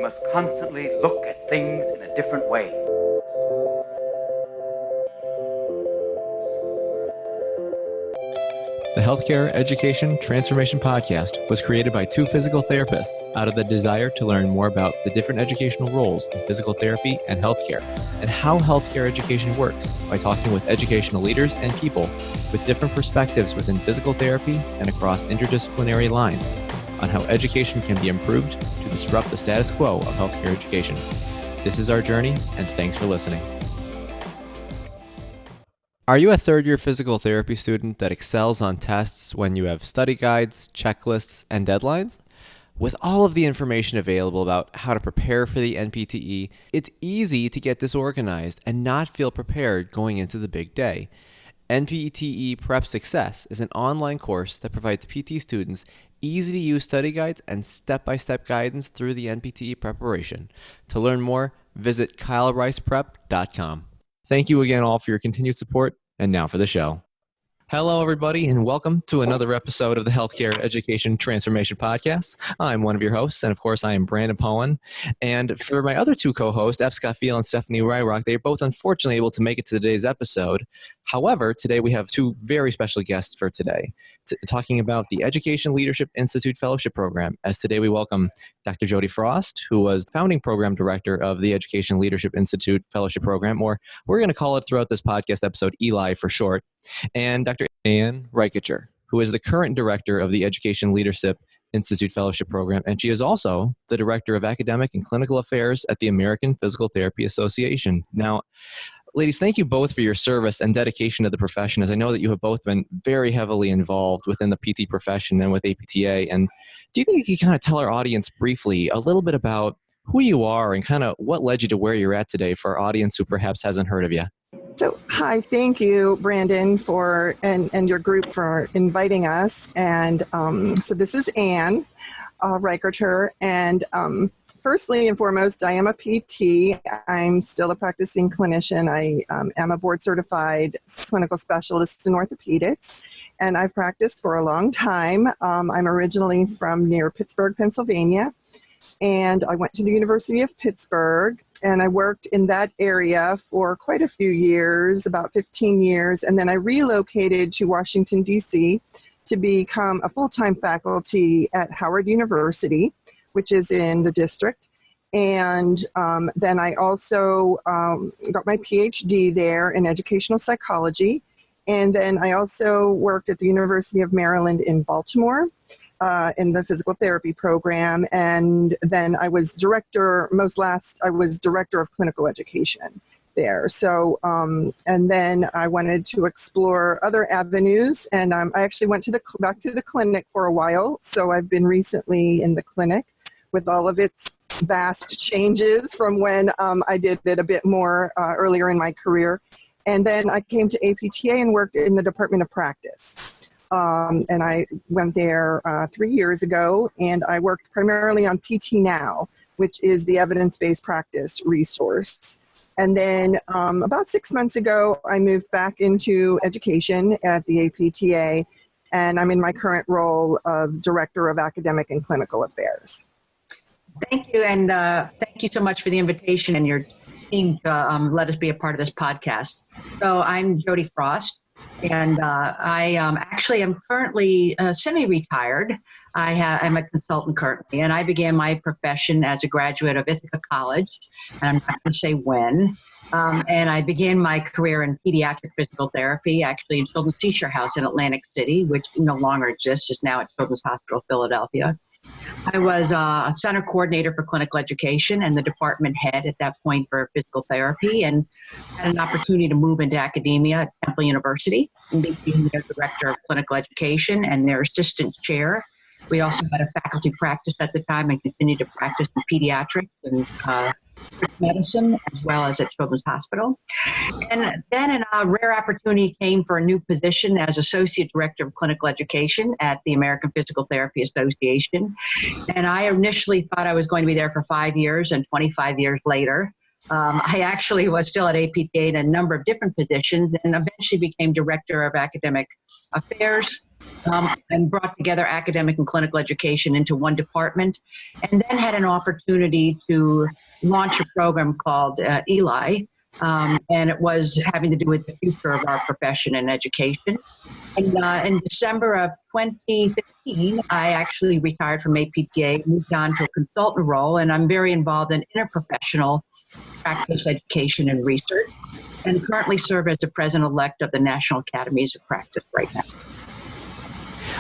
must constantly look at things in a different way. The Healthcare Education Transformation Podcast was created by two physical therapists out of the desire to learn more about the different educational roles in physical therapy and healthcare, and how healthcare education works by talking with educational leaders and people with different perspectives within physical therapy and across interdisciplinary lines on how education can be improved to disrupt the status quo of healthcare education. This is our journey, and thanks for listening. Are you a third-year physical therapy student that excels on tests when you have study guides, checklists, and deadlines? With all of the information available about how to prepare for the NPTE, it's easy to get disorganized and not feel prepared going into the big day. NPTE Prep Success is an online course that provides PT students easy-to-use study guides and step-by-step guidance through the NPTE preparation. To learn more, visit kylericeprep.com. Thank you again all for your continued support, and now for the show. Hello, everybody, and welcome to another episode of the Healthcare Education Transformation Podcast. I'm one of your hosts, and of course, I am Brandon Powen. And for my other two co-hosts, F. Scott Field and Stephanie Ryrock, they are both unfortunately able to make it to today's episode. However, today we have two very special guests for today, talking about the Education Leadership Institute Fellowship Program. As today we welcome Dr. Jody Frost, who was the founding program director of the Education Leadership Institute Fellowship Program, or we're going to call it throughout this podcast episode Eli for short, and Dr. Ann Reicherter, who is the current director of the Education Leadership Institute Fellowship Program, and she is also the director of academic and clinical affairs at the American Physical Therapy Association. Now, ladies, thank you both for your service and dedication to the profession, as I know that you have both been very heavily involved within the PT profession and with APTA. And do you think you can kind of tell our audience briefly a little bit about who you are and kind of what led you to where you're at today for our audience who perhaps hasn't heard of you? So, hi, thank you, Brandon, and your group for inviting us. And so this is Ann Reicherter, and firstly and foremost, I am a PT. I'm still a practicing clinician. I am a board-certified clinical specialist in orthopedics, and I've practiced for a long time. I'm originally from near Pittsburgh, Pennsylvania, and I went to the University of Pittsburgh, and I worked in that area for quite a few years, about 15 years, and then I relocated to Washington, D.C. to become a full-time faculty at Howard University, which is in the district. And then I also got my PhD there in educational psychology. And then I also worked at the University of Maryland in Baltimore in the physical therapy program. And then I was director of clinical education there. So, and then I wanted to explore other avenues, and I actually went back to the clinic for a while. So I've been recently in the clinic with all of its vast changes from when I did it a bit more earlier in my career. And then I came to APTA and worked in the Department of Practice. And I went there 3 years ago, and I worked primarily on PT Now, which is the evidence-based practice resource. And then about 6 months ago, I moved back into education at the APTA, and I'm in my current role of Director of Academic and Clinical Affairs. Thank you, and thank you so much for the invitation and your team to let us be a part of this podcast. So I'm Jody Frost, and I actually am currently semi-retired. I'm a consultant currently, and I began my profession as a graduate of Ithaca College, and I'm not going to say when. And I began my career in pediatric physical therapy, actually in Children's Seizure House in Atlantic City, which no longer exists, just now at Children's Hospital Philadelphia. I was a center coordinator for clinical education and the department head at that point for physical therapy, and had an opportunity to move into academia at Temple University and became their director of clinical education and their assistant chair. We also had a faculty practice at the time and continued to practice in pediatrics and medicine, as well as at Children's Hospital. And then a rare opportunity came for a new position as Associate Director of Clinical Education at the American Physical Therapy Association. And I initially thought I was going to be there for 5 years, and 25 years later, I actually was still at APTA in a number of different positions, and eventually became Director of Academic Affairs, and brought together academic and clinical education into one department, and then had an opportunity to launch a program called ELI, and it was having to do with the future of our profession and education. And in December of 2015, I actually retired from APTA, moved on to a consultant role, and I'm very involved in interprofessional practice education and research, and currently serve as the president-elect of the National Academies of Practice right now.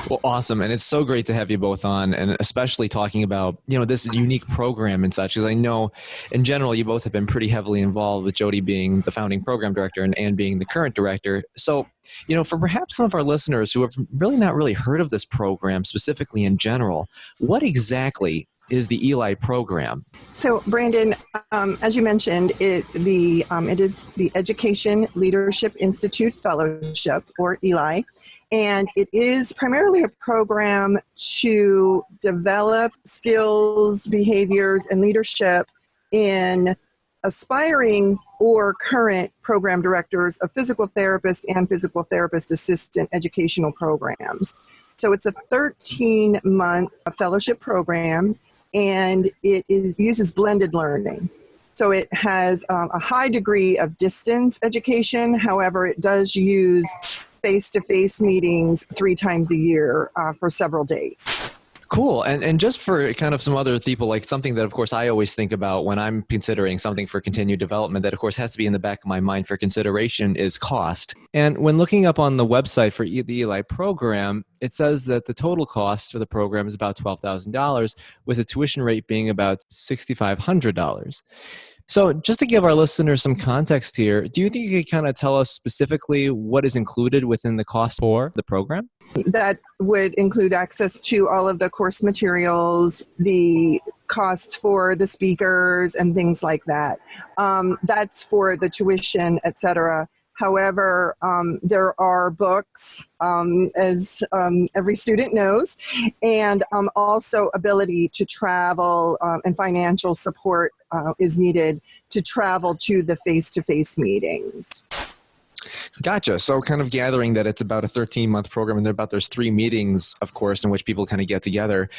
Well, awesome. And it's so great to have you both on, and especially talking about, this unique program and such, because I know in general, you both have been pretty heavily involved, with Jody being the founding program director and Ann being the current director. So, for perhaps some of our listeners who have not really heard of this program specifically in general, what exactly is the ELI program? So, Brandon, as you mentioned, it is the Education Leadership Institute Fellowship, or ELI. And it is primarily a program to develop skills, behaviors, and leadership in aspiring or current program directors of physical therapist and physical therapist assistant educational programs. So it's a 13-month fellowship program, and it uses blended learning. So it has a high degree of distance education. However, it does use face-to-face meetings 3 times a year for several days. Cool. And just for kind of some other people, like something that, of course, I always think about when I'm considering something for continued development that, of course, has to be in the back of my mind for consideration is cost. And when looking up on the website for the ELI program, it says that the total cost for the program is about $12,000, with the tuition rate being about $6,500. So just to give our listeners some context here, do you think you could kind of tell us specifically what is included within the cost for the program? That would include access to all of the course materials, the costs for the speakers, and things like that. That's for the tuition, et cetera. However, there are books, as every student knows, and also ability to travel and financial support is needed to travel to the face-to-face meetings. Gotcha. So kind of gathering that it's about a 13-month program, and there's 3 meetings, of course, in which people kind of get together.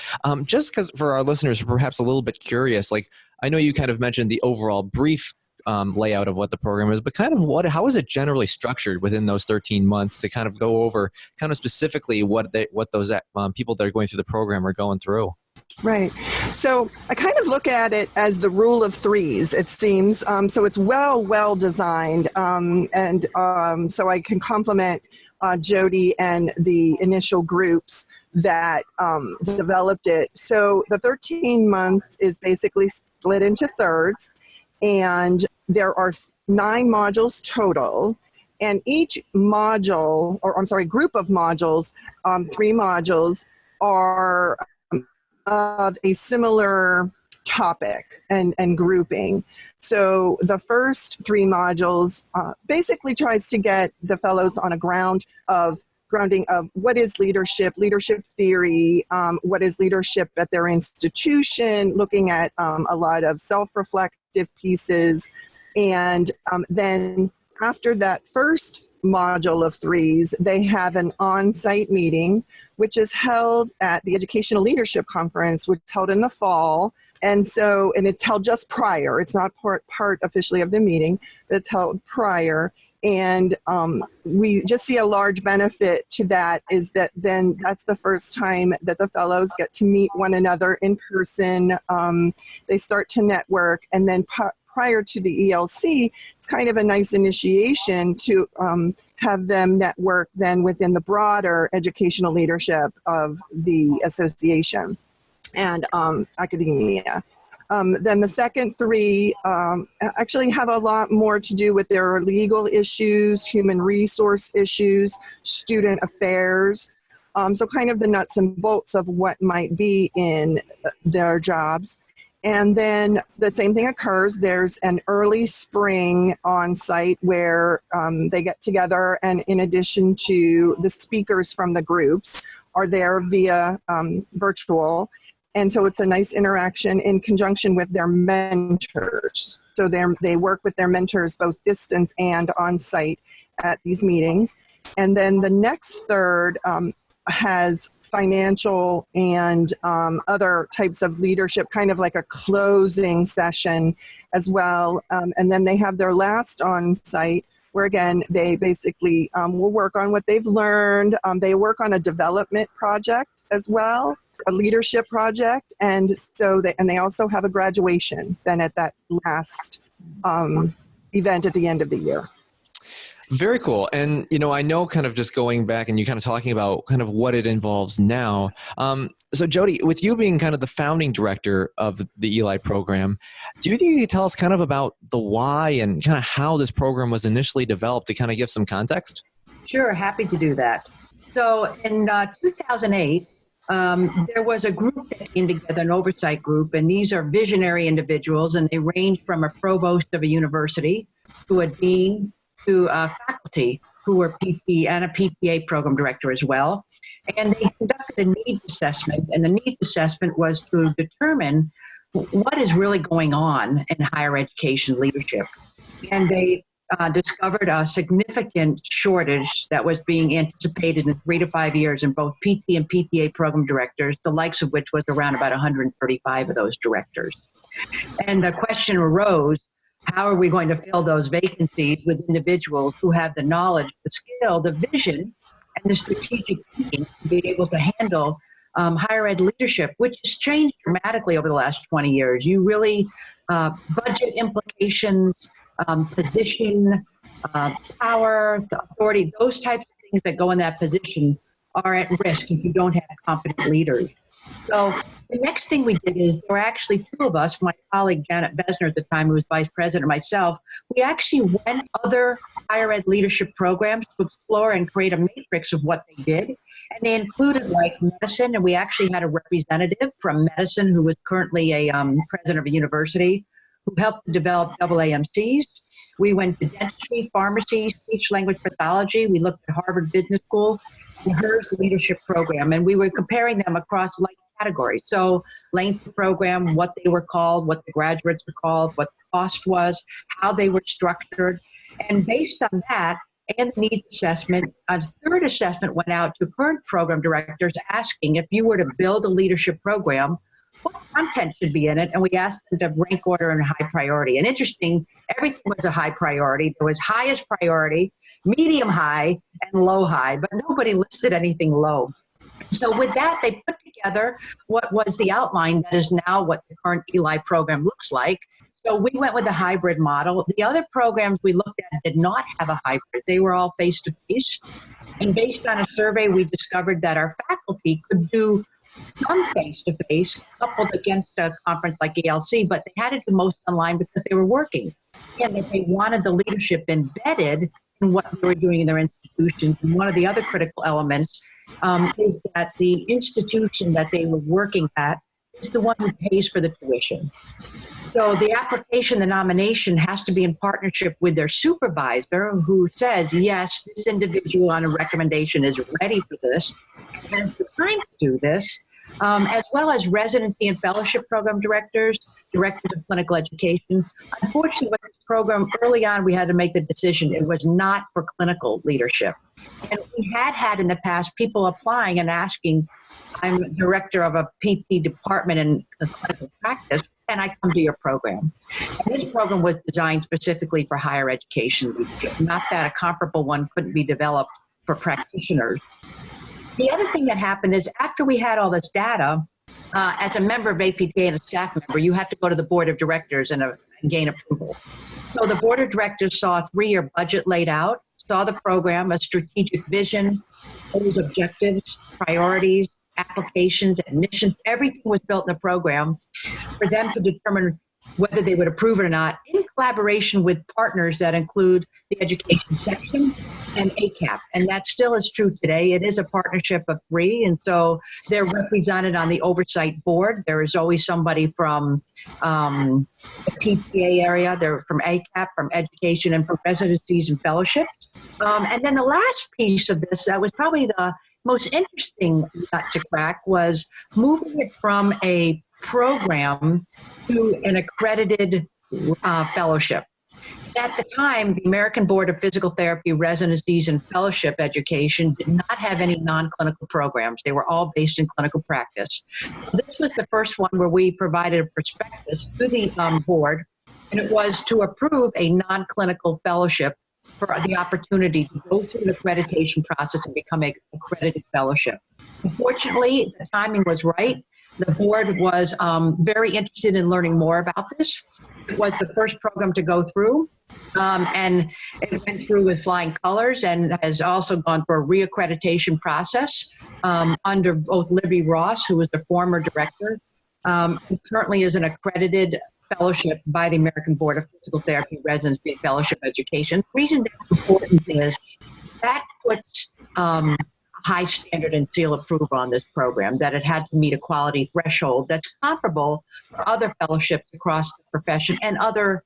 Just because for our listeners, perhaps a little bit curious, like I know you kind of mentioned the overall brief layout of what the program is, but kind of how is it generally structured within those 13 months to kind of go over kind of specifically what those people that are going through the program are going through? Right. So I kind of look at it as the rule of 3s, it seems. So it's well designed. So I can compliment Jody and the initial groups that developed it. So the 13 months is basically split into thirds, and there are 9 modules total. And each module, group of modules, 3 modules are of a similar topic and grouping. So the first 3 modules basically tries to get the fellows on a grounding of what is leadership theory, what is leadership at their institution, looking at a lot of self-reflective pieces. And then after that first module of 3s, they have an on-site meeting, which is held at the Educational Leadership Conference, which is held in the fall. And it's held just prior. It's not part officially of the meeting, but it's held prior. And we just see a large benefit to that is that then that's the first time that the fellows get to meet one another in person. They start to network, and then prior to the ELC, it's kind of a nice initiation to have them network then within the broader educational leadership of the association and academia. Then the second 3 actually have a lot more to do with their legal issues, human resource issues, student affairs. So kind of the nuts and bolts of what might be in their jobs. And then the same thing occurs. There's an early spring on site where they get together, and in addition to the speakers from the groups are there via virtual. And so it's a nice interaction in conjunction with their mentors. So they work with their mentors both distance and on site at these meetings. And then the next third has financial and other types of leadership, kind of like a closing session as well. And then they have their last on-site, where again, they basically will work on what they've learned. They work on a development project as well, a leadership project. And so they also have a graduation then at that last event at the end of the year. Very cool. And, I know kind of just going back and you kind of talking about kind of what it involves now. So Jody, with you being kind of the founding director of the Eli program, do you think you could tell us kind of about the why and kind of how this program was initially developed to kind of give some context? Sure, happy to do that. So in 2008, there was a group that came together, an oversight group, and these are visionary individuals, and they range from a provost of a university to a dean to faculty who were PT and a PTA program director as well. And they conducted a needs assessment, and the needs assessment was to determine what is really going on in higher education leadership. And they discovered a significant shortage that was being anticipated in 3 to 5 years in both PT and PTA program directors, the likes of which was around about 135 of those directors. And the question arose, how are we going to fill those vacancies with individuals who have the knowledge, the skill, the vision, and the strategic thinking to be able to handle higher ed leadership, which has changed dramatically over the last 20 years. You really, budget implications, position, power, the authority, those types of things that go in that position are at risk if you don't have competent leaders. So the next thing we did is there were actually 2 of us, my colleague Janet Besner at the time, who was vice president, and myself, we actually went other higher ed leadership programs to explore and create a matrix of what they did. And they included like medicine, and we actually had a representative from medicine who was currently a president of a university who helped develop AAMCs. We went to dentistry, pharmacy, speech language pathology. We looked at Harvard Business School, and HERS leadership program, and we were comparing them across like categories. So length of program, what they were called, what the graduates were called, what the cost was, how they were structured. And based on that and the needs assessment, a 3rd assessment went out to current program directors asking if you were to build a leadership program, what content should be in it? And we asked them to rank order and high priority. And interesting, everything was a high priority. There was highest priority, medium high, and low high, but nobody listed anything low. So with that, they put together what was the outline that is now what the current Eli program looks like. So we went with a hybrid model. The other programs we looked at did not have a hybrid. They were all face-to-face. And based on a survey, we discovered that our faculty could do some face-to-face coupled against a conference like ELC, but they had to do most online because they were working. And that they wanted the leadership embedded in what they were doing in their institutions. And one of the other critical elements is that the institution that they were working at is the one who pays for the tuition. So the application, the nomination has to be in partnership with their supervisor who says, yes, this individual on a recommendation is ready for this, has the time to do this, as well as residency and fellowship program directors, directors of clinical education. Unfortunately, with this program, early on, we had to make the decision it was not for clinical leadership. And we had in the past people applying and asking, I'm a director of a PT department in clinical practice, and I come to your program. And this program was designed specifically for higher education leadership, not that a comparable one couldn't be developed for practitioners. The other thing that happened is after we had all this data, as a member of APTA and a staff member, you have to go to the board of directors and gain approval. So the board of directors saw a 3-year budget laid out, saw the program, a strategic vision, those objectives, priorities, applications, admissions, everything was built in the program for them to determine whether they would approve it or not, in collaboration with partners that include the education section and ACAP. And that still is true today. It is a partnership of 3, and so they're represented on the oversight board. There is always somebody from the PTA area, they're from ACAP, from education, and from residencies and fellowships. And then the last piece of this that was probably the most interesting nut to crack was moving it from a program to an accredited fellowship. At the time, the American Board of Physical Therapy Residencies and Fellowship Education did not have any non-clinical programs. They were all based in clinical practice. This was the first one where we provided a prospectus to the board, and it was to approve a non-clinical fellowship for the opportunity to go through the accreditation process and become an accredited fellowship. Unfortunately, the timing was right. The board was very interested in learning more about this. It was the first program to go through, and it went through with flying colors and has also gone through a reaccreditation process under both Libby Ross, who was the former director, who currently is an accredited fellowship by the American Board of Physical Therapy Residency and Fellowship Education. The reason that's important is that puts a high standard and seal approval on this program, that it had to meet a quality threshold that's comparable for other fellowships across the profession and other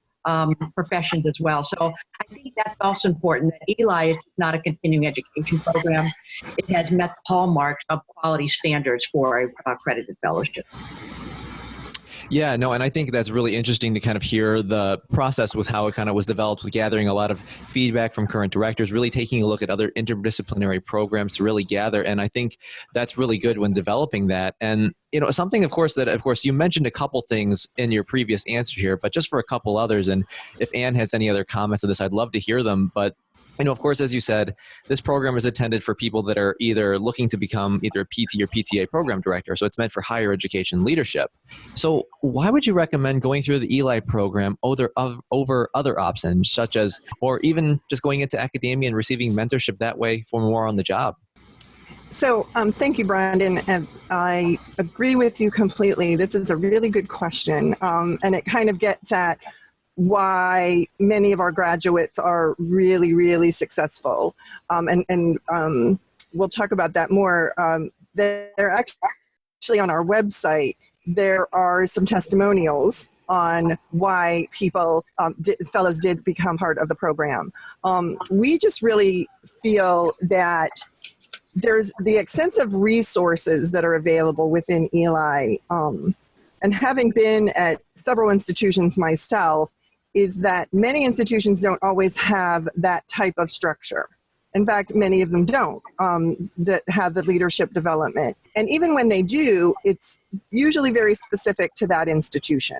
professions as well. So I think that's also important, that Eli is not a continuing education program. It has met the hallmarks of quality standards for a accredited fellowship. Yeah, no, and I think that's really interesting to kind of hear the process with how it kind of was developed, with gathering a lot of feedback from current directors, really taking a look at other interdisciplinary programs to really gather. And I think that's really good when developing that. And, you know, something, of course, you mentioned a couple things in your previous answer here, but just for a couple others. And if Anne has any other comments on this, I'd love to hear them. But you know, of course, as you said, this program is intended for people that are either looking to become either a PT or PTA program director. So it's meant for higher education leadership. So why would you recommend going through the Eli program over other options, such as, or even just going into academia and receiving mentorship that way for more on the job? So thank you, Brandon. And I agree with you completely. This is a really good question. And it kind of gets at why many of our graduates are really, really successful. And we'll talk about that more. They're actually on our website. There are some testimonials on why fellows did become part of the program. We just really feel that there's the extensive resources that are available within Eli. And having been at several institutions myself, is that many institutions don't always have that type of structure. In fact, many of them don't that have the leadership development. And even when they do, it's usually very specific to that institution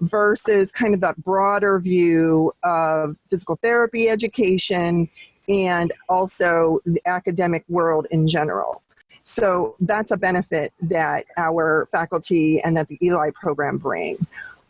versus kind of that broader view of physical therapy education and also the academic world in general. So that's a benefit that our faculty and that the Eli program bring.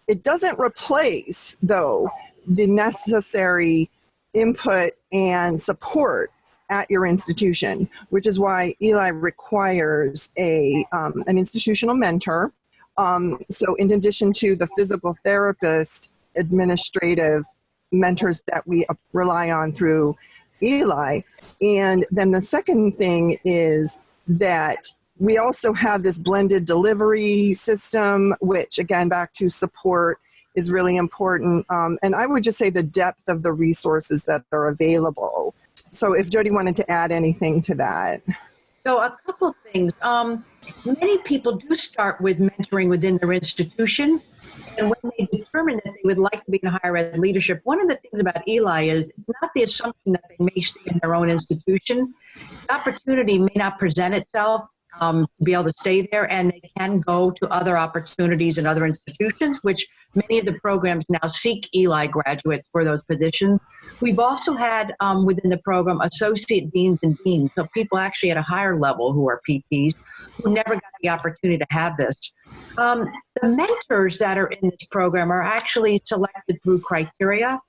It doesn't replace, though, the necessary input and support at your institution, which is why Eli requires an institutional mentor. So in addition to the physical therapist, administrative mentors that we rely on through Eli. And then the second thing is that we also have this blended delivery system, which again, back to support, is really important. And I would just say the depth of the resources that are available. So if Jody wanted to add anything to that. So a couple of things. Many people do start with mentoring within their institution. And when they determine that they would like to be in higher ed leadership, one of the things about Eli is it's not the assumption that they may stay in their own institution. The opportunity may not present itself to be able to stay there, and they can go to other opportunities in other institutions, which many of the programs now seek Eli graduates for those positions. We've also had within the program associate deans and deans, so people actually at a higher level who are PTs who never got the opportunity to have this. The mentors that are in this program are actually selected through criteria.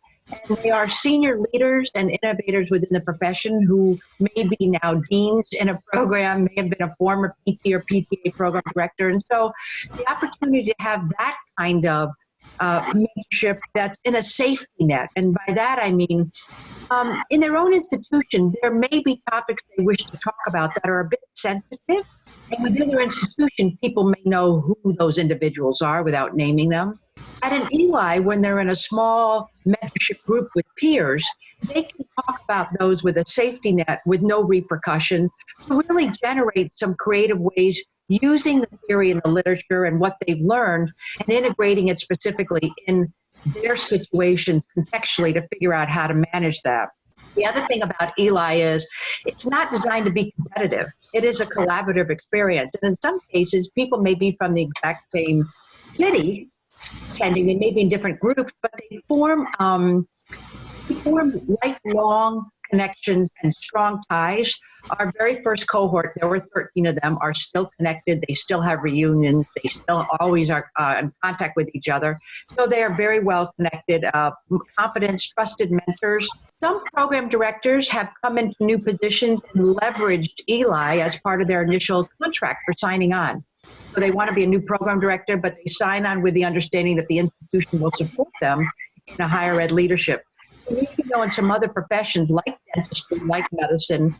And they are senior leaders and innovators within the profession who may be now deans in a program, may have been a former PT or PTA program director. And so the opportunity to have that kind of mentorship that's in a safety net. And by that, I mean, in their own institution, there may be topics they wish to talk about that are a bit sensitive. And within their institution, people may know who those individuals are without naming them. At an Eli, when they're in a small mentorship group with peers, they can talk about those with a safety net with no repercussions to really generate some creative ways using the theory and the literature and what they've learned and integrating it specifically in their situations contextually to figure out how to manage that. The other thing about Eli is it's not designed to be competitive. It is a collaborative experience. And in some cases, people may be from the exact same city attending. They may be in different groups, but they form lifelong connections and strong ties. Our very first cohort, there were 13 of them, are still connected. They still have reunions. They still always are in contact with each other. So they are very well connected, confident, trusted mentors. Some program directors have come into new positions and leveraged Eli as part of their initial contract for signing on. So they want to be a new program director, but they sign on with the understanding that the institution will support them in a higher ed leadership. And you know, in some other professions like dentistry, like medicine,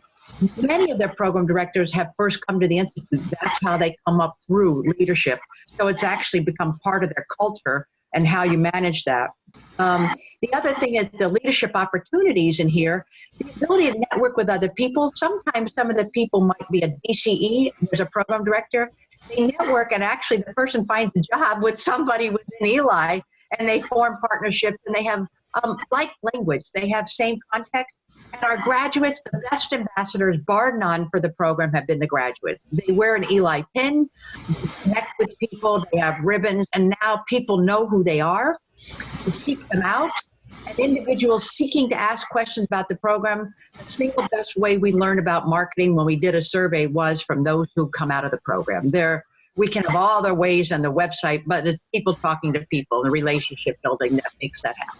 many of their program directors have first come to the institute. That's how they come up through leadership. So it's actually become part of their culture and how you manage that. The other thing is the leadership opportunities in here, the ability to network with other people. Sometimes some of the people might be a DCE, there's a program director. They network and actually the person finds a job with somebody within Eli and they form partnerships and they have like language. They have same context. And our graduates, the best ambassadors, bar none, for the program have been the graduates. They wear an Eli pin, they connect with people, they have ribbons, and now people know who they are. They seek them out. And individuals seeking to ask questions about the program, the single best way we learn about marketing when we did a survey was from those who come out of the program. We can have all their ways on the website, but it's people talking to people, the relationship building that makes that happen.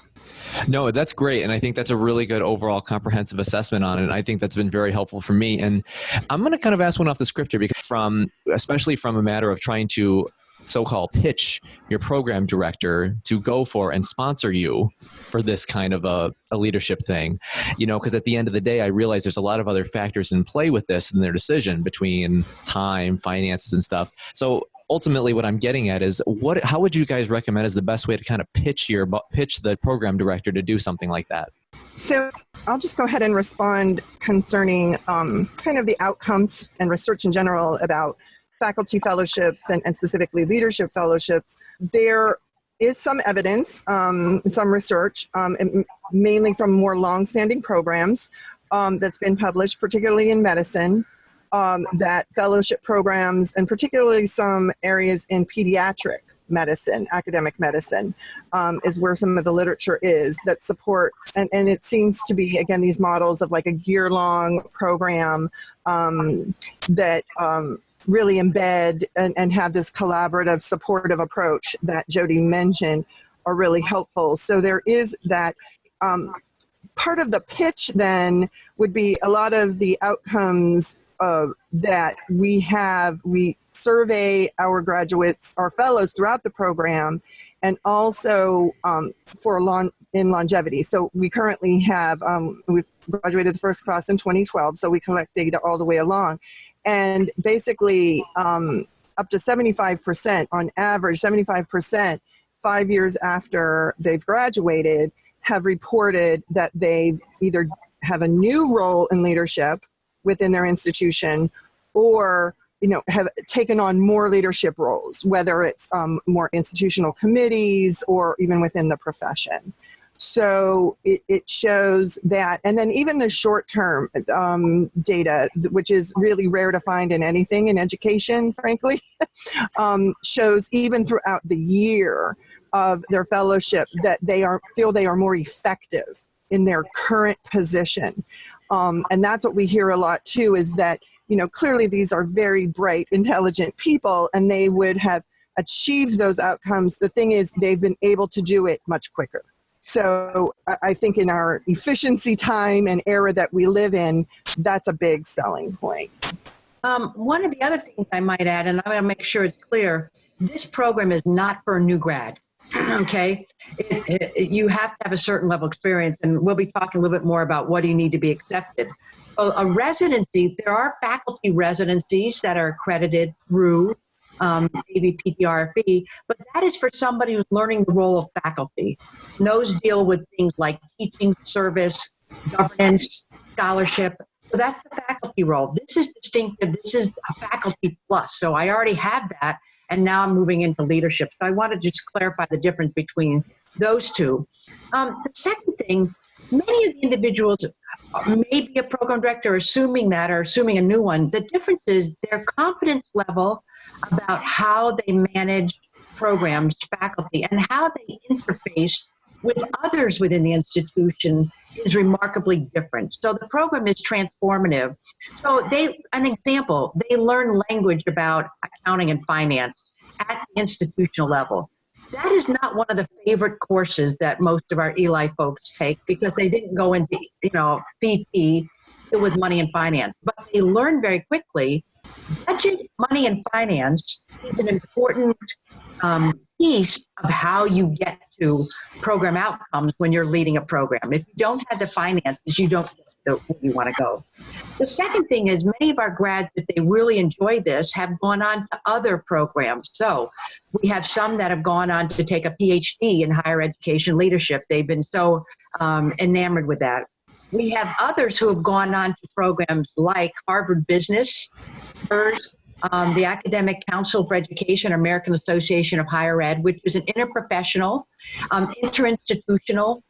No, that's great. And I think that's a really good overall comprehensive assessment on it. And I think that's been very helpful for me. And I'm going to kind of ask one off the script here, because especially from a matter of trying to so-called pitch your program director to go for and sponsor you for this kind of a leadership thing, because at the end of the day, I realize there's a lot of other factors in play with this in their decision between time, finances, and stuff. So ultimately what I'm getting at is how would you guys recommend is the best way to kind of pitch the program director to do something like that? So I'll just go ahead and respond concerning kind of the outcomes and research in general about faculty fellowships and specifically leadership fellowships. There is some evidence, some research, mainly from more long-standing programs that's been published, particularly in medicine, that fellowship programs, and particularly some areas in pediatric medicine, academic medicine, is where some of the literature is that supports, and it seems to be, again, these models of like a year-long program that really embed and have this collaborative, supportive approach that Jody mentioned are really helpful. So there is that. Part of the pitch then would be a lot of the outcomes that we survey our graduates, our fellows throughout the program, and also in longevity. So we currently have, we've graduated the first class in 2012, so we collect data all the way along. And basically up to 75%, on average, 75%, 5 years after they've graduated, have reported that they either have a new role in leadership within their institution or have taken on more leadership roles, whether it's more institutional committees or even within the profession. So it shows that. And then even the short-term data, which is really rare to find in anything in education, frankly, shows even throughout the year of their fellowship that they feel they are more effective in their current position. And that's what we hear a lot too, is that, clearly these are very bright, intelligent people, and they would have achieved those outcomes. The thing is, they've been able to do it much quicker. So I think in our efficiency time and era that we live in, that's a big selling point. One of the other things I might add, and I'm going to make sure it's clear, this program is not for a new grad. Okay, you have to have a certain level of experience, and we'll be talking a little bit more about what do you need to be accepted. A residency, there are faculty residencies that are accredited through ABPTRFE, but that is for somebody who's learning the role of faculty. And those deal with things like teaching, service, governance, scholarship. So that's the faculty role. This is distinctive. This is a faculty plus. So I already have that. And now I'm moving into leadership. So I want to just clarify the difference between those two. The second thing, many of the individuals may be a program director assuming that or assuming a new one. The difference is their confidence level about how they manage programs, faculty, and how they interface with others within the institution is remarkably different. So the program is transformative. So an example, they learn language about accounting and finance at the institutional level. That is not one of the favorite courses that most of our Eli folks take because they didn't go into, PT with money and finance. But they learn very quickly budget, money, and finance is an important piece of how you get to program outcomes when you're leading a program. If you don't have the finances, you don't get to where you want to go. The second thing is many of our grads, if they really enjoy this, have gone on to other programs. So we have some that have gone on to take a PhD in higher education leadership. They've been so enamored with that. We have others who have gone on to programs like Harvard Business, the Academic Council for Education, American Association of Higher Ed, which is an interprofessional, interinstitutional,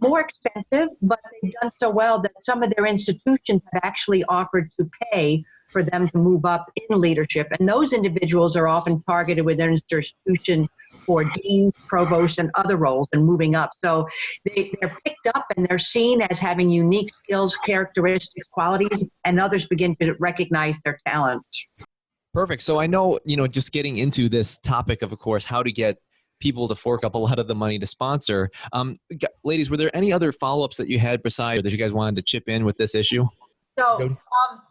more expensive, but they've done so well that some of their institutions have actually offered to pay for them to move up in leadership. And those individuals are often targeted within institutions for deans, provosts, and other roles and moving up. So they're picked up and they're seen as having unique skills, characteristics, qualities, and others begin to recognize their talents. Perfect. So I know, just getting into this topic of course, how to get people to fork up a lot of the money to sponsor. Ladies, were there any other follow-ups that you had besides that you guys wanted to chip in with this issue? So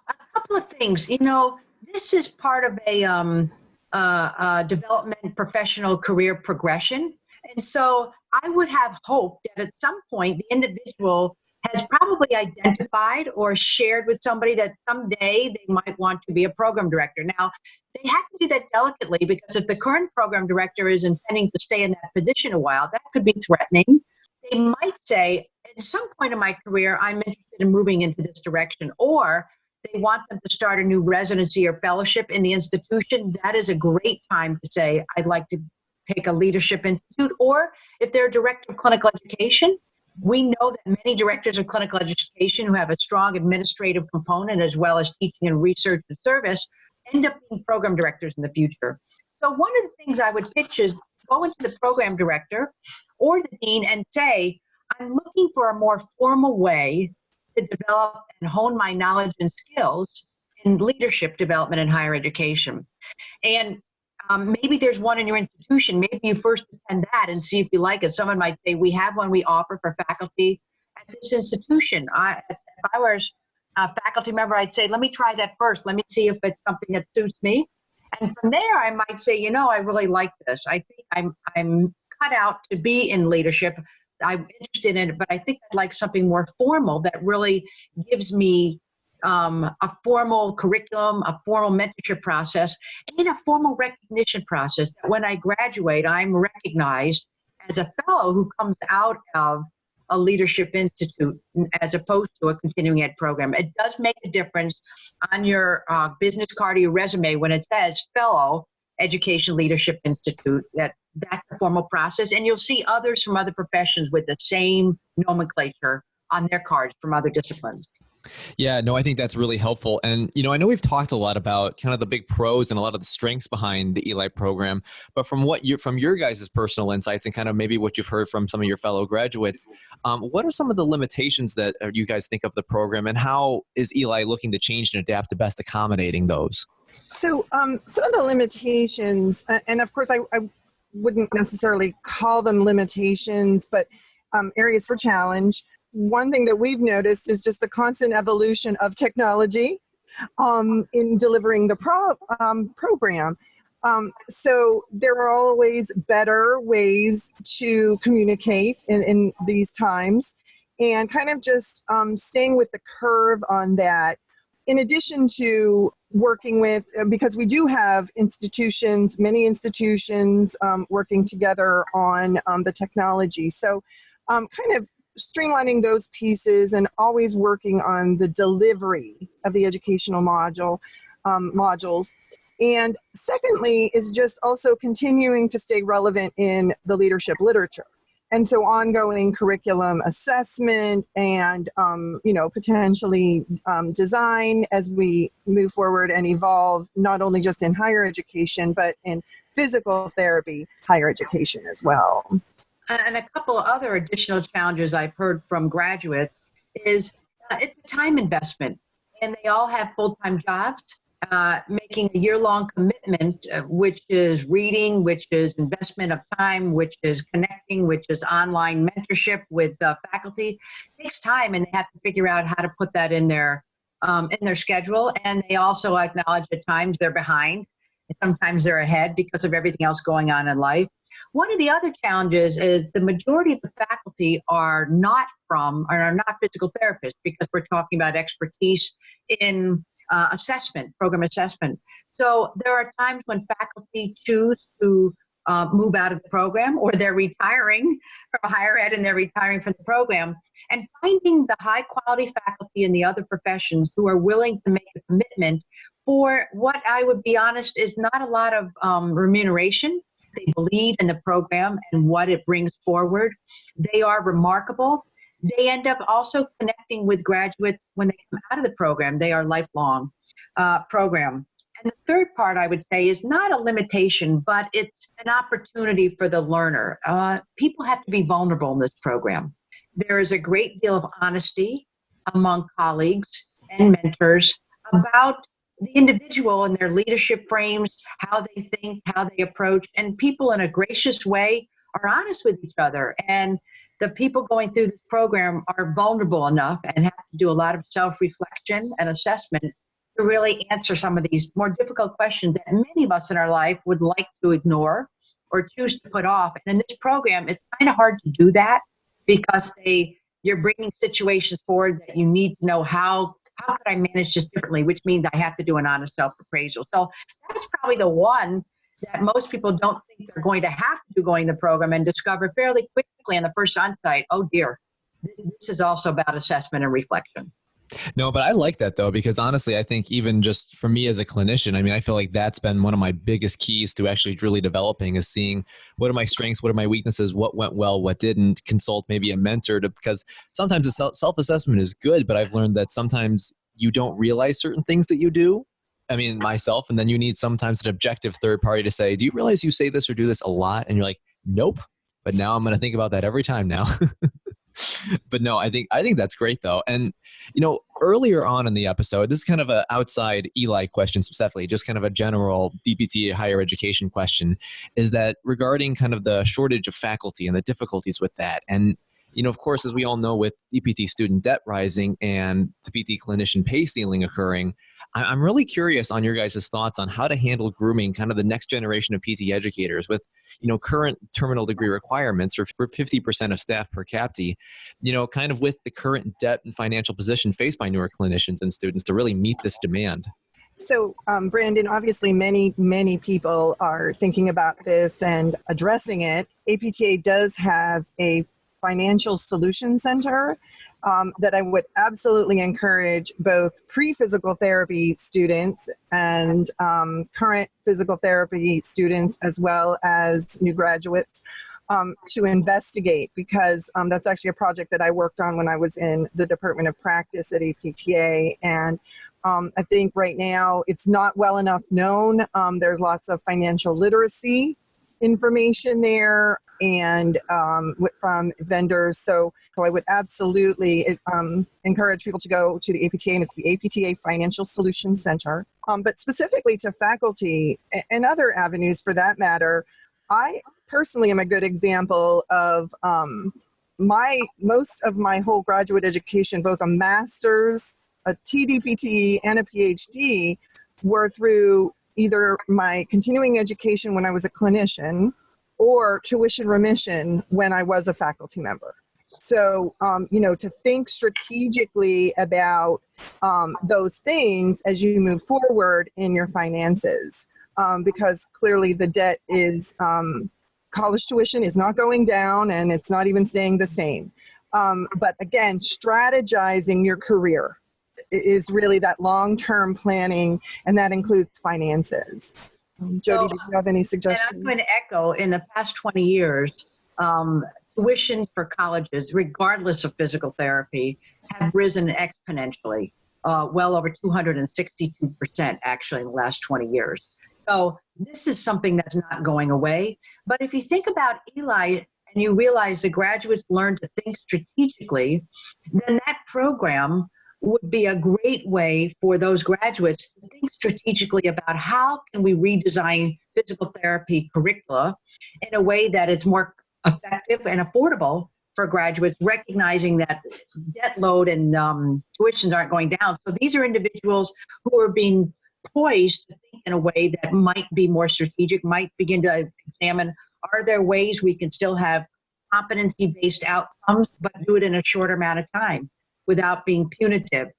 a couple of things. This is part of a development professional career progression. And so I would have hoped that at some point the individual has probably identified or shared with somebody that someday they might want to be a program director. Now, they have to do that delicately because if the current program director is intending to stay in that position a while, that could be threatening. They might say, at some point in my career, I'm interested in moving into this direction, or they want them to start a new residency or fellowship in the institution. That is a great time to say, I'd like to take a leadership institute, or if they're a director of clinical education, we know that many directors of clinical education who have a strong administrative component as well as teaching and research and service end up being program directors in the future. So one of the things I would pitch is go into the program director or the dean and say, I'm looking for a more formal way to develop and hone my knowledge and skills in leadership development in higher education. And maybe there's one in your institution. Maybe you first attend that and see if you like it. Someone might say, we have one we offer for faculty at this institution. If I was a faculty member, I'd say, let me try that first. Let me see if it's something that suits me. And from there, I might say, I really like this. I think I'm cut out to be in leadership. I'm interested in it, but I think I'd like something more formal that really gives me a formal curriculum, a formal mentorship process, and a formal recognition process that when I graduate, I'm recognized as a fellow who comes out of a leadership institute as opposed to a continuing ed program. It does make a difference on your business card or your resume when it says fellow Education Leadership Institute. That's a formal process, and you'll see others from other professions with the same nomenclature on their cards from other disciplines. Yeah, no, I think that's really helpful. And, I know we've talked a lot about kind of the big pros and a lot of the strengths behind the Eli program, but from your guys' personal insights and kind of maybe what you've heard from some of your fellow graduates, what are some of the limitations that you guys think of the program, and how is Eli looking to change and adapt to best accommodating those? So some of the limitations, and of course I wouldn't necessarily call them limitations, but areas for challenge. One thing that we've noticed is just the constant evolution of technology in delivering the program. So there are always better ways to communicate in these times, and kind of just staying with the curve on that. In addition to working with, because we do have many institutions working together on the technology. So kind of streamlining those pieces and always working on the delivery of the educational modules. And secondly is just also continuing to stay relevant in the leadership literature. And so ongoing curriculum assessment and, potentially design as we move forward and evolve, not only just in higher education, but in physical therapy, higher education as well. And a couple of other additional challenges I've heard from graduates is it's a time investment, and they all have full-time jobs. Making a year-long commitment, which is reading, which is investment of time, which is connecting, which is online mentorship with faculty, takes time, and they have to figure out how to put that in their schedule. And they also acknowledge at times they're behind, and sometimes they're ahead because of everything else going on in life. One of the other challenges is the majority of the faculty are not physical therapists, because we're talking about expertise in program assessment. So there are times when faculty choose to move out of the program, or they're retiring from higher ed and they're retiring from the program. And finding the high quality faculty in the other professions who are willing to make a commitment for what, I would be honest, is not a lot of remuneration. They believe in the program and what it brings forward. They are remarkable. They end up also connecting with graduates when they come out of the program. They are lifelong program. And the third part, I would say, is not a limitation, but it's an opportunity for the learner. People have to be vulnerable in this program. There is a great deal of honesty among colleagues and mentors about the individual and their leadership frames, how they think, how they approach, and people in a gracious way are honest with each other. And the people going through this program are vulnerable enough and have to do a lot of self-reflection and assessment to really answer some of these more difficult questions that many of us in our life would like to ignore or choose to put off. And in this program, it's kind of hard to do that, because you're bringing situations forward that you need to know how could I manage this differently, which means I have to do an honest self-appraisal. So that's probably the one that most people don't think they're going to have to do going the program, and discover fairly quickly on the first onsite, oh dear, this is also about assessment and reflection. No, but I like that though, because honestly, I think even just for me as a clinician, I mean, I feel like that's been one of my biggest keys to actually really developing, is seeing what are my strengths, what are my weaknesses, what went well, what didn't, consult maybe a mentor because sometimes the self-assessment is good, but I've learned that sometimes you don't realize certain things that you do. I mean, myself, and then you need sometimes an objective third party to say, do you realize you say this or do this a lot? And you're like, nope. But now I'm going to think about that every time now. But no, I think that's great though. And, earlier on in the episode, this is kind of an outside Eli question specifically, just kind of a general DPT higher education question, is that regarding kind of the shortage of faculty and the difficulties with that. And, of course, as we all know, with DPT student debt rising and the PT clinician pay ceiling occurring, I'm really curious on your guys' thoughts on how to handle grooming kind of the next generation of PT educators with, current terminal degree requirements for 50% of staff per CAPT, kind of with the current debt and financial position faced by newer clinicians and students to really meet this demand. So, Brandon, obviously many people are thinking about this and addressing it. APTA does have a financial solution center that I would absolutely encourage both pre-physical therapy students and current physical therapy students, as well as new graduates, to investigate, because that's actually a project that I worked on when I was in the Department of Practice at APTA. And I think right now it's not well enough known. There's lots of financial literacy information there and from vendors. So I would absolutely encourage people to go to the APTA, and it's the APTA Financial Solutions Center. But specifically to faculty and other avenues for that matter, I personally am a good example of most of my whole graduate education, both a master's, a TDPT, and a PhD, were through either my continuing education when I was a clinician or tuition remission when I was a faculty member. So, to think strategically about those things as you move forward in your finances, because clearly the debt is, college tuition is not going down and it's not even staying the same. But again, strategizing your career is really that long-term planning, and that includes finances. Jody, do you have any suggestions? And I'm going to echo, in the past 20 years, tuition for colleges, regardless of physical therapy, have risen exponentially, well over 262% actually in the last 20 years. So this is something that's not going away. But if you think about Eli and you realize the graduates learn to think strategically, then that program would be a great way for those graduates to think strategically about how can we redesign physical therapy curricula in a way that is more effective and affordable for graduates, recognizing that debt load and tuitions aren't going down. So these are individuals who are being poised to think in a way that might be more strategic, might begin to examine, are there ways we can still have competency-based outcomes, but do it in a shorter amount of time without being punitive?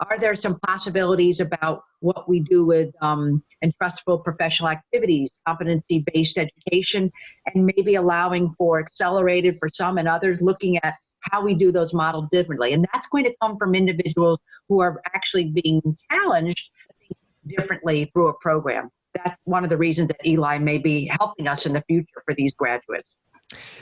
Are there some possibilities about what we do with entrustable professional activities, competency-based education, and maybe allowing for accelerated for some and others, looking at how we do those models differently? And that's going to come from individuals who are actually being challenged to think differently through a program. That's one of the reasons that Eli may be helping us in the future for these graduates.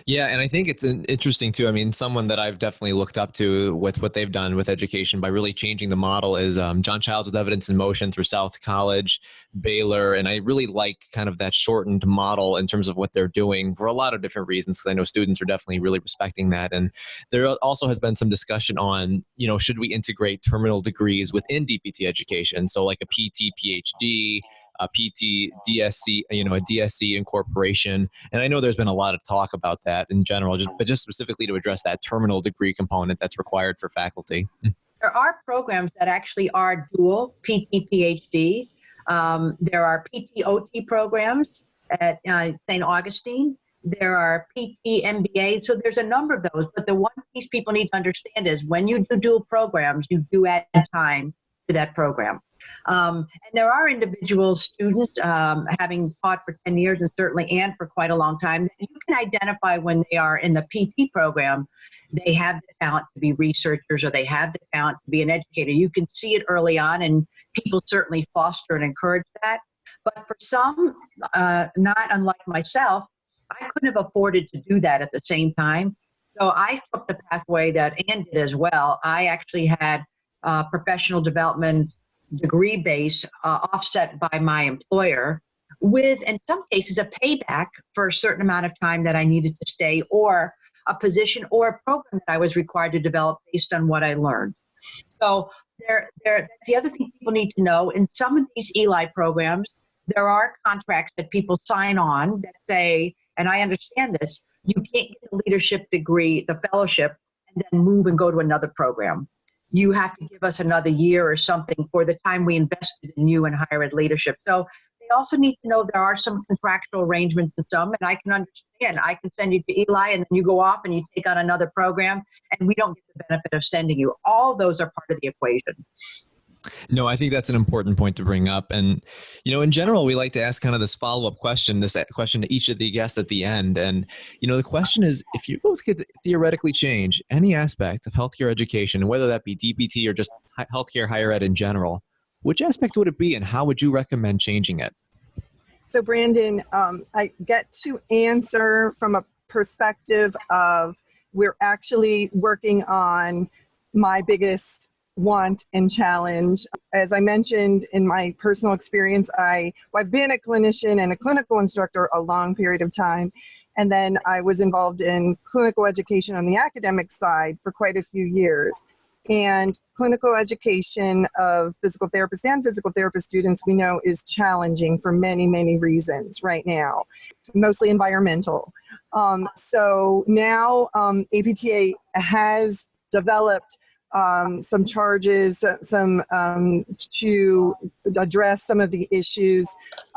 Yeah, and I think it's interesting too. I mean, someone that I've definitely looked up to with what they've done with education by really changing the model is John Childs with Evidence in Motion through South College, Baylor, and I really like kind of that shortened model in terms of what they're doing for a lot of different reasons, because I know students are definitely really respecting that. And there also has been some discussion on, should we integrate terminal degrees within DPT education? So like a PT, PhD, a PT, DSC, a DSC incorporation. And I know there's been a lot of talk about that in general, but just specifically to address that terminal degree component that's required for faculty. There are programs that actually are dual PT, PhD. There are PT, OT programs at St. Augustine. There are PT, MBA. So there's a number of those. But the one piece people need to understand is when you do dual programs, you do add time to that program. And there are individual students, having taught for 10 years and certainly and for quite a long time, that you can identify when they are in the PT program, they have the talent to be researchers or they have the talent to be an educator. You can see it early on, and people certainly foster and encourage that. But for some, not unlike myself, I couldn't have afforded to do that at the same time. So I took the pathway that Ann did as well. I actually had professional development degree base offset by my employer with, in some cases, a payback for a certain amount of time that I needed to stay, or a position or a program that I was required to develop based on what I learned. So that's the other thing people need to know. In some of these Eli programs, there are contracts that people sign on that say, and I understand this, you can't get the leadership degree, the fellowship, and then move and go to another program. You have to give us another year or something for the time we invested in you in higher ed leadership. So they also need to know there are some contractual arrangements with some, and I can understand. I can send you to Eli, and then you go off and you take on another program, and we don't get the benefit of sending you. All those are part of the equation. No, I think that's an important point to bring up. And, in general, we like to ask kind of this follow-up question, this question to each of the guests at the end. And, the question is, if you both could theoretically change any aspect of healthcare education, whether that be DPT or just healthcare higher ed in general, which aspect would it be and how would you recommend changing it? So Brandon, I get to answer from a perspective of we're actually working on my biggest want and challenge. As I mentioned in my personal experience, I've been a clinician and a clinical instructor a long period of time. And then I was involved in clinical education on the academic side for quite a few years. And clinical education of physical therapists and physical therapist students, we know, is challenging for many, many reasons right now, mostly environmental. So now APTA has developed some charges, to address some of the issues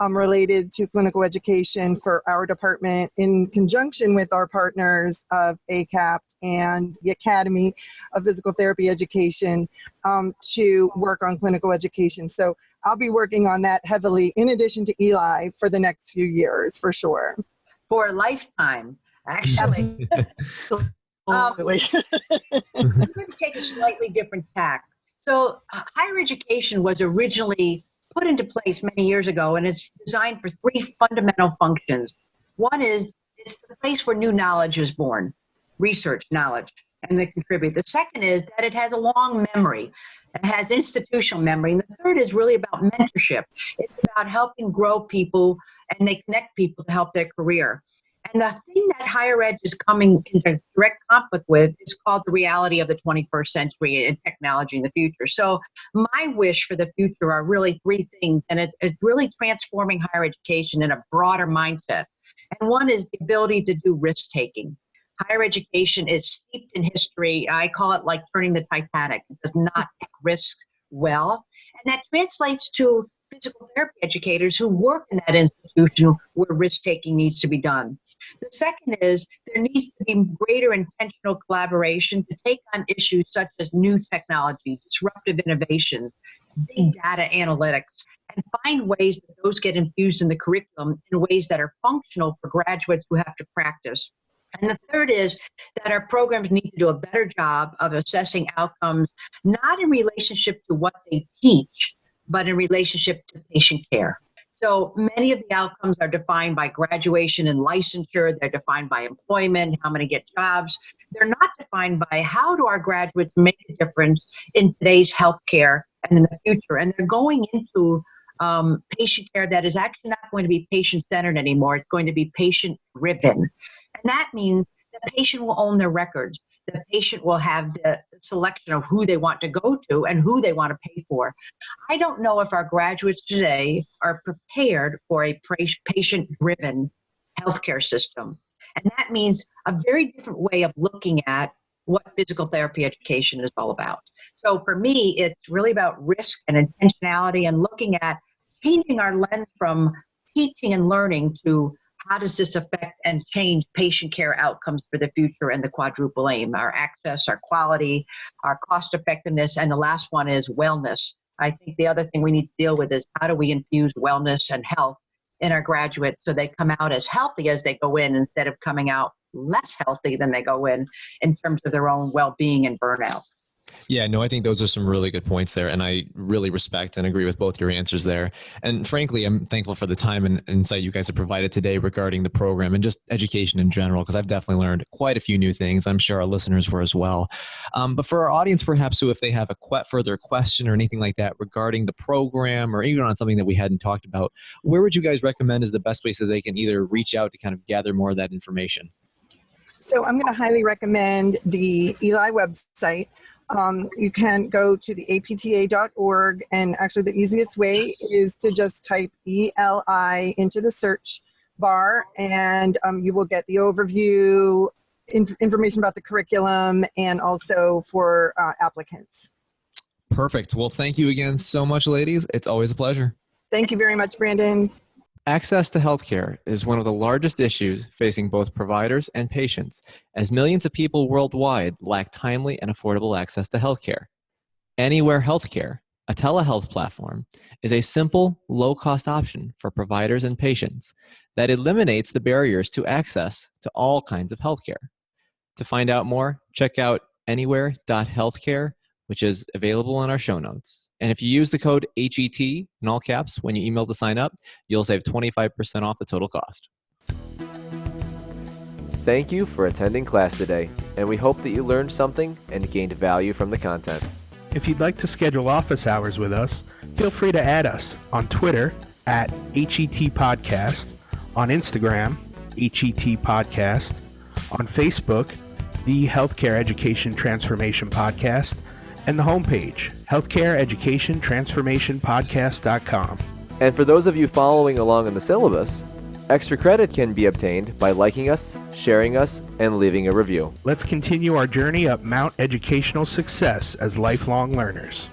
related to clinical education for our department in conjunction with our partners of ACAPT and the Academy of Physical Therapy Education to work on clinical education. So I'll be working on that heavily in addition to Eli for the next few years, for sure. For a lifetime, actually. I'm going to take a slightly different tack. So higher education was originally put into place many years ago, and it's designed for three fundamental functions. One is it's the place where new knowledge is born. research, knowledge, and they contribute. The second is that it has a long memory. It has institutional memory. And the third is really about mentorship. It's about helping grow people, and they connect people to help their career. And the thing that higher ed is coming into direct conflict with is called the reality of the 21st century and technology in the future. So my wish for the future are really three things, and it's really transforming higher education in a broader mindset. And one is the ability to do risk-taking. Higher education is steeped in history. I call it like turning the Titanic. It does not take risks well. And that translates to physical therapy educators who work in that institution where risk-taking needs to be done. The second is there needs to be greater intentional collaboration to take on issues such as new technology, disruptive innovations, big data analytics, and find ways that those get infused in the curriculum in ways that are functional for graduates who have to practice. And the third is that our programs need to do a better job of assessing outcomes, not in relationship to what they teach, but in relationship to patient care. So many of the outcomes are defined by graduation and licensure. They're defined by employment, how many get jobs. They're not defined by how do our graduates make a difference in today's healthcare and in the future. And they're going into patient care that is actually not going to be patient-centered anymore. It's going to be patient-driven. And that means the patient will own their records. The patient will have the selection of who they want to go to and who they want to pay for. I don't know if our graduates today are prepared for a patient-driven healthcare system. And that means a very different way of looking at what physical therapy education is all about. So for me, it's really about risk and intentionality and looking at changing our lens from teaching and learning to how does this affect and change patient care outcomes for the future and the quadruple aim, our access, our quality, our cost effectiveness, and the last one is wellness. I think the other thing we need to deal with is how do we infuse wellness and health in our graduates so they come out as healthy as they go in instead of coming out less healthy than they go in terms of their own well-being and burnout. Yeah, no, I think those are some really good points there. And I really respect and agree with both your answers there. And frankly, I'm thankful for the time and insight you guys have provided today regarding the program and just education in general, because I've definitely learned quite a few new things. I'm sure our listeners were as well. But for our audience, perhaps, who if they have a further question or anything like that regarding the program or even on something that we hadn't talked about, where would you guys recommend is the best place that they can either reach out to kind of gather more of that information? So I'm going to highly recommend the Eli website. You can go to the apta.org, and actually the easiest way is to just type ELI into the search bar, and you will get the overview, information about the curriculum, and also for applicants. Perfect. Well, thank you again so much, ladies. It's always a pleasure. Thank you very much, Brandon. Access to healthcare is one of the largest issues facing both providers and patients, as millions of people worldwide lack timely and affordable access to healthcare. Anywhere Healthcare, a telehealth platform, is a simple, low-cost option for providers and patients that eliminates the barriers to access to all kinds of healthcare. To find out more, check out anywhere.healthcare, which is available in our show notes. And if you use the code HET in all caps when you email to sign up, you'll save 25% off the total cost. Thank you for attending class today, and we hope that you learned something and gained value from the content. If you'd like to schedule office hours with us, feel free to add us on Twitter at HET Podcast, on Instagram, HET Podcast, on Facebook, the Healthcare Education Transformation Podcast, and the homepage, healthcareeducationtransformationpodcast.com. And for those of you following along in the syllabus, extra credit can be obtained by liking us, sharing us, and leaving a review. Let's continue our journey up Mount Educational Success as lifelong learners.